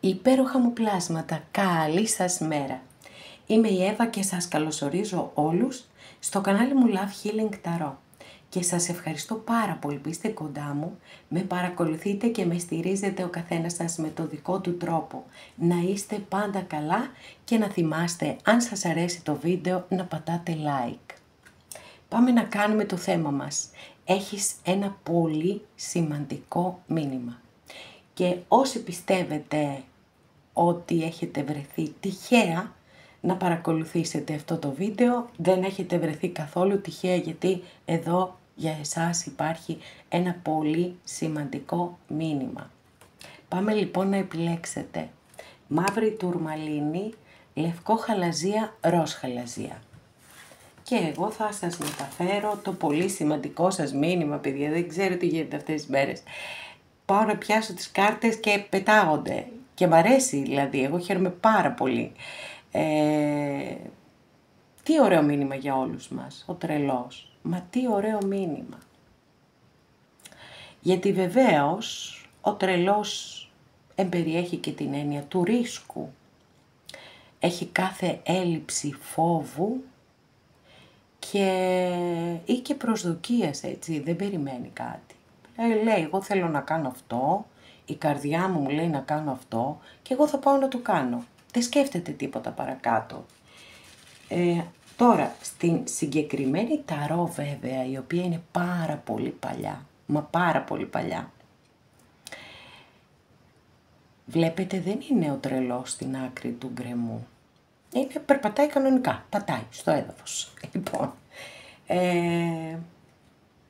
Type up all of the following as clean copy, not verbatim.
Υπέροχα μου πλάσματα, καλή σας μέρα. Είμαι η Εύα και σας καλωσορίζω όλους στο κανάλι μου Love Healing Tarot. Και σας ευχαριστώ πάρα πολύ που είστε κοντά μου, με παρακολουθείτε και με στηρίζετε ο καθένας σας με το δικό του τρόπο. Να είστε πάντα καλά και να θυμάστε, αν σας αρέσει το βίντεο, να πατάτε like. Πάμε να κάνουμε το θέμα μας. Έχεις ένα πολύ σημαντικό μήνυμα. Και όσοι πιστεύετε ότι έχετε βρεθεί τυχαία να παρακολουθήσετε αυτό το βίντεο, δεν έχετε βρεθεί καθόλου τυχαία, γιατί εδώ για εσάς υπάρχει ένα πολύ σημαντικό μήνυμα. Πάμε λοιπόν να επιλέξετε μαύρη τουρμαλίνη, λευκό χαλαζία, ροζ χαλαζία. Και εγώ θα σας μεταφέρω το πολύ σημαντικό σας μήνυμα, παιδιά. Δεν ξέρω τι γίνεται αυτές τις μέρες. Πάω να πιάσω τις κάρτες και πετάγονται. Και μ' αρέσει δηλαδή, εγώ χαίρομαι πάρα πολύ. Τι ωραίο μήνυμα για όλους μας, ο τρελός. Μα τι ωραίο μήνυμα. Γιατί βεβαίως ο τρελός εμπεριέχει και την έννοια του ρίσκου. Έχει κάθε έλλειψη φόβου ή και προσδοκίας, έτσι, δεν περιμένει κάτι. Λέει, εγώ θέλω να κάνω αυτό, η καρδιά μου λέει να κάνω αυτό και εγώ θα πάω να το κάνω. Δεν σκέφτεται τίποτα παρακάτω. Τώρα, στην συγκεκριμένη ταρό βέβαια, η οποία είναι πάρα πολύ παλιά, μα πάρα πολύ παλιά, βλέπετε δεν είναι ο τρελός στην άκρη του γκρεμού. Περπατάει κανονικά, πατάει στο έδαφος. Λοιπόν,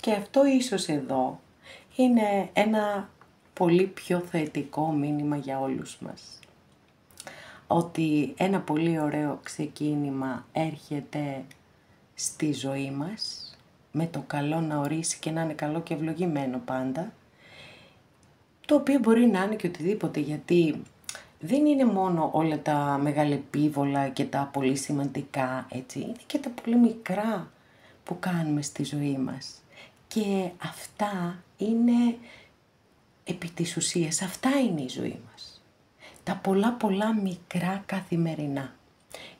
και αυτό ίσως εδώ είναι ένα πολύ πιο θετικό μήνυμα για όλους μας. Ότι ένα πολύ ωραίο ξεκίνημα έρχεται στη ζωή μας, με το καλό να ορίσει και να είναι καλό και ευλογημένο πάντα, το οποίο μπορεί να είναι και οτιδήποτε, γιατί δεν είναι μόνο όλα τα μεγαλεπίβολα και τα πολύ σημαντικά, έτσι, είναι και τα πολύ μικρά που κάνουμε στη ζωή μας. Και αυτά είναι, επί της ουσίας, αυτά είναι η ζωή μας. Τα πολλά μικρά καθημερινά.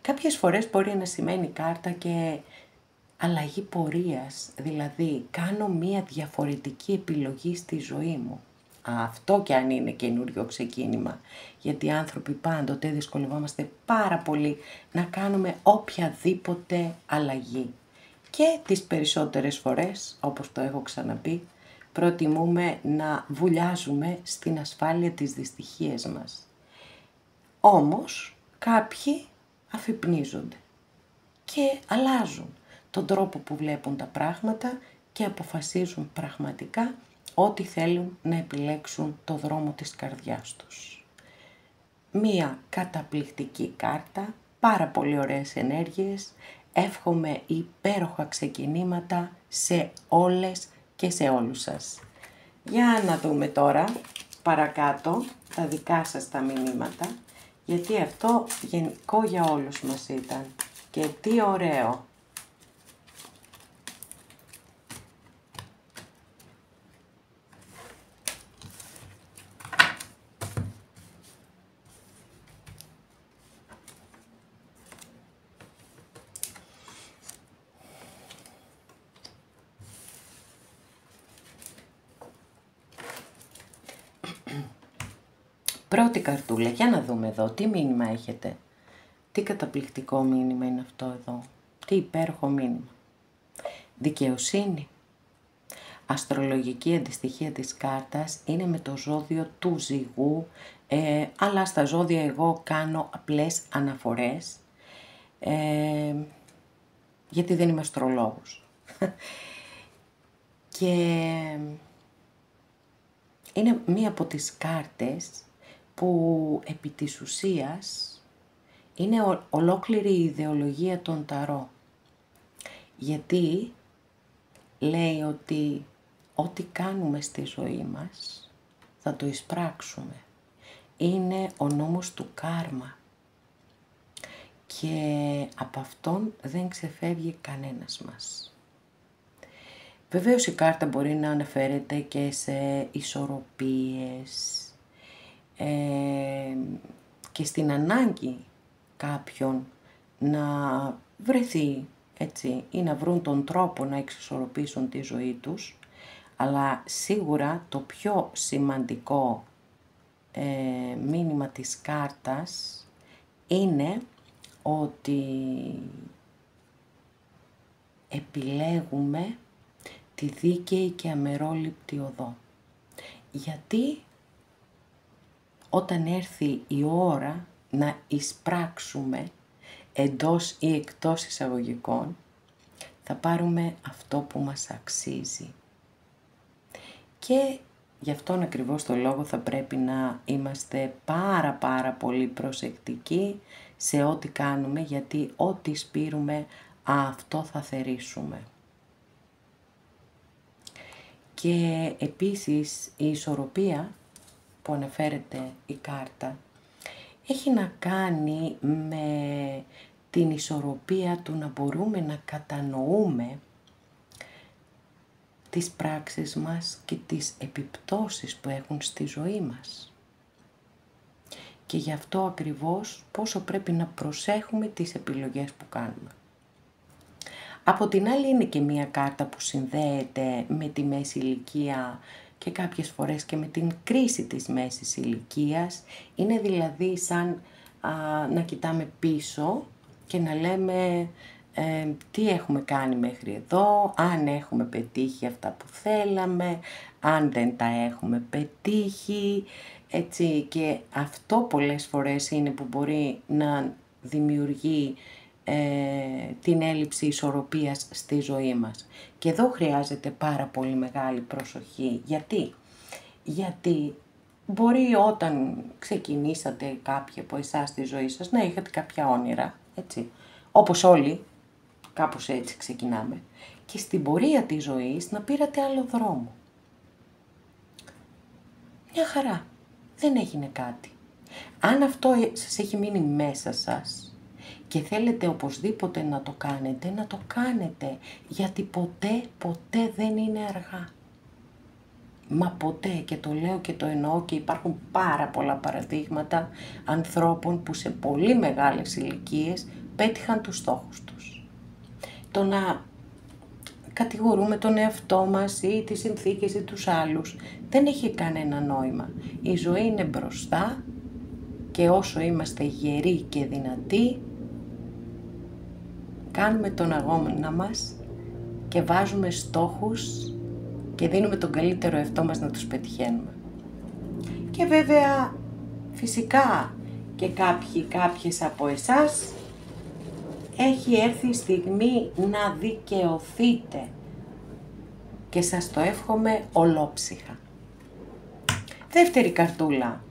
Κάποιες φορές μπορεί να σημαίνει κάρτα και αλλαγή πορείας, δηλαδή κάνω μία διαφορετική επιλογή στη ζωή μου. Αυτό και αν είναι καινούριο ξεκίνημα, γιατί οι άνθρωποι πάντοτε δυσκολευόμαστε πάρα πολύ να κάνουμε οποιαδήποτε αλλαγή. Και τις περισσότερες φορές, όπως το έχω ξαναπεί, προτιμούμε να βουλιάζουμε στην ασφάλεια της δυστυχίας μας. Όμως κάποιοι αφυπνίζονται και αλλάζουν τον τρόπο που βλέπουν τα πράγματα και αποφασίζουν πραγματικά ότι θέλουν να επιλέξουν το δρόμο της καρδιάς τους. Μία καταπληκτική κάρτα, πάρα πολύ ωραίες ενέργειες, εύχομαι υπέροχα ξεκινήματα σε όλες και σε όλους σας. Για να δούμε τώρα παρακάτω τα δικά σας τα μηνύματα, γιατί αυτό γενικό για όλους μας ήταν. Και τι ωραίο. Πρώτη καρτούλα, για να δούμε εδώ, τι μήνυμα έχετε. Τι καταπληκτικό μήνυμα είναι αυτό εδώ. Τι υπέροχο μήνυμα. Δικαιοσύνη. Αστρολογική αντιστοιχεία της κάρτας είναι με το ζώδιο του Ζυγού, αλλά στα ζώδια εγώ κάνω απλές αναφορές, γιατί δεν είμαι αστρολόγος. Και είναι μία από τις κάρτες που επί της ουσίας είναι ολόκληρη η ιδεολογία των ταρό. Γιατί λέει ότι ό,τι κάνουμε στη ζωή μας θα το εισπράξουμε. Είναι ο νόμος του κάρμα. Και από αυτόν δεν ξεφεύγει κανένας μας. Βεβαίως η κάρτα μπορεί να αναφέρεται και σε ισορροπίες, και στην ανάγκη κάποιον να βρεθεί, έτσι, ή να βρουν τον τρόπο να εξισορροπήσουν τη ζωή τους, αλλά σίγουρα το πιο σημαντικό μήνυμα της κάρτας είναι ότι επιλέγουμε τη δίκαιη και αμερόληπτη οδό. Γιατί όταν έρθει η ώρα να εισπράξουμε εντός ή εκτός εισαγωγικών, θα πάρουμε αυτό που μας αξίζει. Και γι' αυτόν ακριβώς το λόγο θα πρέπει να είμαστε πάρα πολύ προσεκτικοί σε ό,τι κάνουμε, γιατί ό,τι σπείρουμε αυτό θα θερήσουμε. Και επίσης η ισορροπία που αναφέρεται η κάρτα έχει να κάνει με την ισορροπία του να μπορούμε να κατανοούμε τις πράξεις μας και τις επιπτώσεις που έχουν στη ζωή μας. Και γι' αυτό ακριβώς πόσο πρέπει να προσέχουμε τις επιλογές που κάνουμε. Από την άλλη είναι και μία κάρτα που συνδέεται με τη μέση ηλικία και κάποιες φορές και με την κρίση της μέσης ηλικίας. Είναι δηλαδή σαν να κοιτάμε πίσω και να λέμε τι έχουμε κάνει μέχρι εδώ, αν έχουμε πετύχει αυτά που θέλαμε, αν δεν τα έχουμε πετύχει, έτσι, και αυτό πολλές φορές είναι που μπορεί να δημιουργεί την έλλειψη ισορροπίας στη ζωή μας. Και εδώ χρειάζεται πάρα πολύ μεγάλη προσοχή. Γιατί μπορεί όταν ξεκινήσατε κάποιοι από εσάς στη ζωή σας να είχατε κάποια όνειρα, έτσι, όπως όλοι, κάπως έτσι ξεκινάμε, και στην πορεία της ζωής να πήρατε άλλο δρόμο. Μια χαρά, δεν έγινε κάτι. Αν αυτό σας έχει μείνει μέσα σας και θέλετε οπωσδήποτε να το κάνετε, γιατί ποτέ δεν είναι αργά. Μα ποτέ, και το λέω και το εννοώ, και υπάρχουν πάρα πολλά παραδείγματα ανθρώπων που σε πολύ μεγάλες ηλικίες πέτυχαν τους στόχους τους. Το να κατηγορούμε τον εαυτό μας ή τις συνθήκες ή τους άλλους δεν έχει κανένα νόημα. Η ζωή είναι μπροστά και όσο είμαστε γεροί και δυνατοί, κάνουμε τον αγώνα μας και βάζουμε στόχους και δίνουμε τον καλύτερο εαυτό μας να τους πετυχαίνουμε. Και βέβαια, φυσικά και κάποιες από εσάς έχει έρθει η στιγμή να δικαιωθείτε και σας το εύχομαι ολόψυχα. Δεύτερη καρτούλα.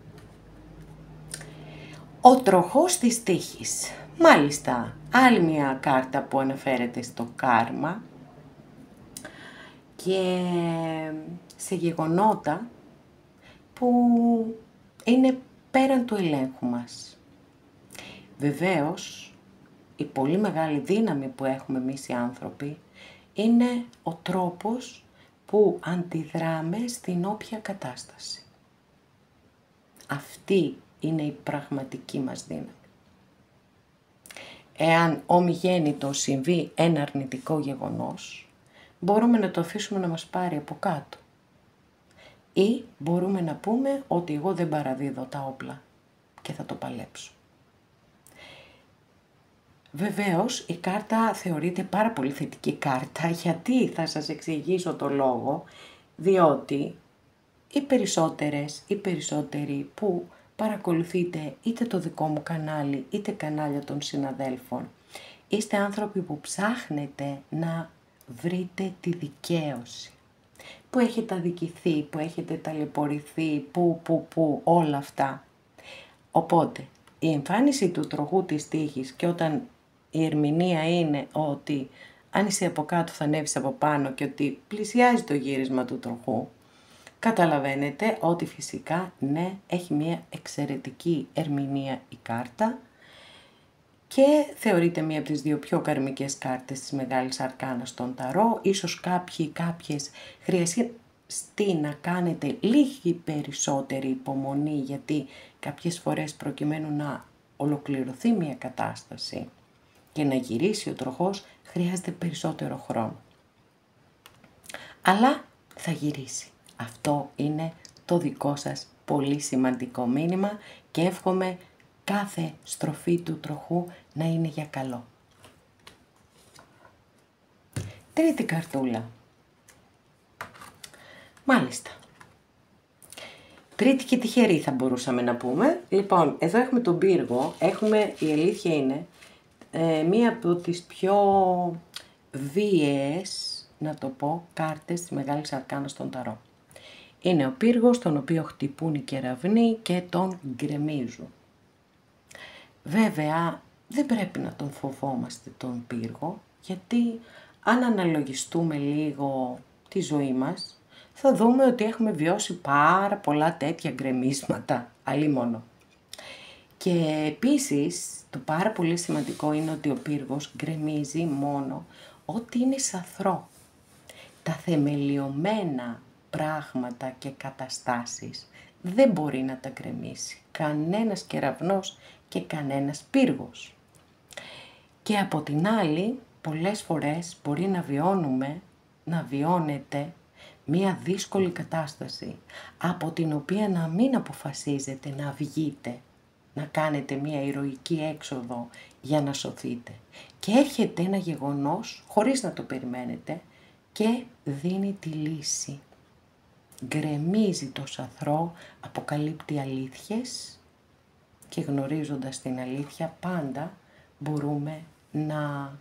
Ο τροχός της τύχης. Μάλιστα, άλλη μια κάρτα που αναφέρεται στο κάρμα και σε γεγονότα που είναι πέραν του ελέγχου μας. Βεβαίως, η πολύ μεγάλη δύναμη που έχουμε εμείς οι άνθρωποι είναι ο τρόπος που αντιδράμε στην όποια κατάσταση. Αυτή είναι η πραγματική μας δύναμη. Εάν ομιγέννητο συμβεί ένα αρνητικό γεγονός, μπορούμε να το αφήσουμε να μας πάρει από κάτω. Ή μπορούμε να πούμε ότι εγώ δεν παραδίδω τα όπλα και θα το παλέψω. Βεβαίως η κάρτα θεωρείται πάρα πολύ θετική κάρτα, γιατί θα σας εξηγήσω το λόγο, διότι οι περισσότεροι που παρακολουθείτε είτε το δικό μου κανάλι είτε κανάλια των συναδέλφων, είστε άνθρωποι που ψάχνετε να βρείτε τη δικαίωση, που έχετε αδικηθεί, που έχετε ταλαιπωρηθεί, που όλα αυτά. Οπότε η εμφάνιση του τροχού της τύχης, και όταν η ερμηνεία είναι ότι αν είσαι από κάτω θα ανέβεις από πάνω και ότι πλησιάζει το γύρισμα του τροχού, καταλαβαίνετε ότι φυσικά ναι, έχει μια εξαιρετική ερμηνεία η κάρτα και θεωρείται μία από τις δύο πιο καρμικές κάρτες της Μεγάλης Αρκάνας στον Ταρό. Ίσως κάποιες χρειαστεί στη να κάνετε λίγη περισσότερη υπομονή, γιατί κάποιες φορές προκειμένου να ολοκληρωθεί μια κατάσταση και να γυρίσει ο τροχός χρειάζεται περισσότερο χρόνο. Αλλά θα γυρίσει. Αυτό είναι το δικό σας πολύ σημαντικό μήνυμα και εύχομαι κάθε στροφή του τροχού να είναι για καλό. Τρίτη καρτούλα. Μάλιστα. Τρίτη και τυχερή θα μπορούσαμε να πούμε. Λοιπόν, εδώ έχουμε τον πύργο. Η αλήθεια είναι, μία από τις πιο βίαιες, να το πω, κάρτες της Μεγάλης Αρκάνας στον Ταρό. Είναι ο πύργος, τον οποίο χτυπούν οι κεραυνοί και τον γκρεμίζουν. Βέβαια, δεν πρέπει να τον φοβόμαστε τον πύργο, γιατί αν αναλογιστούμε λίγο τη ζωή μας, θα δούμε ότι έχουμε βιώσει πάρα πολλά τέτοια γκρεμίσματα, αλίμονο. Και επίσης, το πάρα πολύ σημαντικό είναι ότι ο πύργος γκρεμίζει μόνο ό,τι είναι σαθρό. Τα θεμελιωμένα πράγματα και καταστάσεις δεν μπορεί να τα γκρεμίσει κανένας κεραυνός και κανένας πύργος. Και από την άλλη, πολλές φορές μπορεί να βιώνετε μία δύσκολη κατάσταση, από την οποία να μην αποφασίζετε να βγείτε, να κάνετε μία ηρωική έξοδο για να σωθείτε. Και έρχεται ένα γεγονός, χωρίς να το περιμένετε, και δίνει τη λύση. Γκρεμίζει το σαθρό, αποκαλύπτει αλήθειες και γνωρίζοντας την αλήθεια πάντα μπορούμε να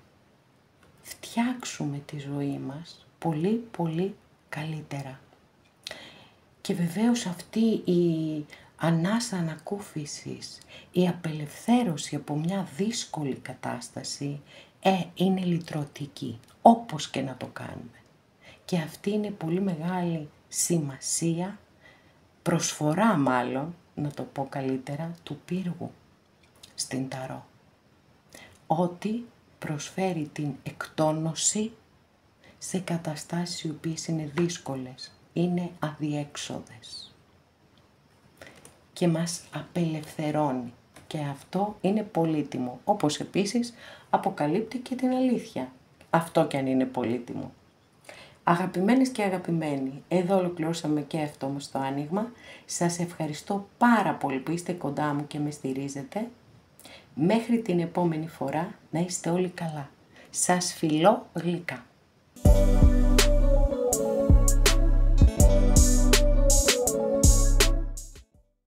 φτιάξουμε τη ζωή μας πολύ πολύ καλύτερα. Και βεβαίως αυτή η ανάσα ανακούφισης, η απελευθέρωση από μια δύσκολη κατάσταση είναι λυτρωτική, όπως και να το κάνουμε. Και αυτή είναι πολύ μεγάλη σημασία, προσφορά μάλλον, να το πω καλύτερα, του πύργου στην Ταρό. Ότι προσφέρει την εκτόνωση σε καταστάσεις οι οποίες είναι δύσκολες, είναι αδιέξοδες και μας απελευθερώνει και αυτό είναι πολύτιμο, όπως επίσης αποκαλύπτει και την αλήθεια, αυτό κι αν είναι πολύτιμο. Αγαπημένες και αγαπημένοι, εδώ ολοκληρώσαμε και αυτό όμως το άνοιγμα. Σας ευχαριστώ πάρα πολύ που είστε κοντά μου και με στηρίζετε. Μέχρι την επόμενη φορά να είστε όλοι καλά. Σας φιλώ γλυκά.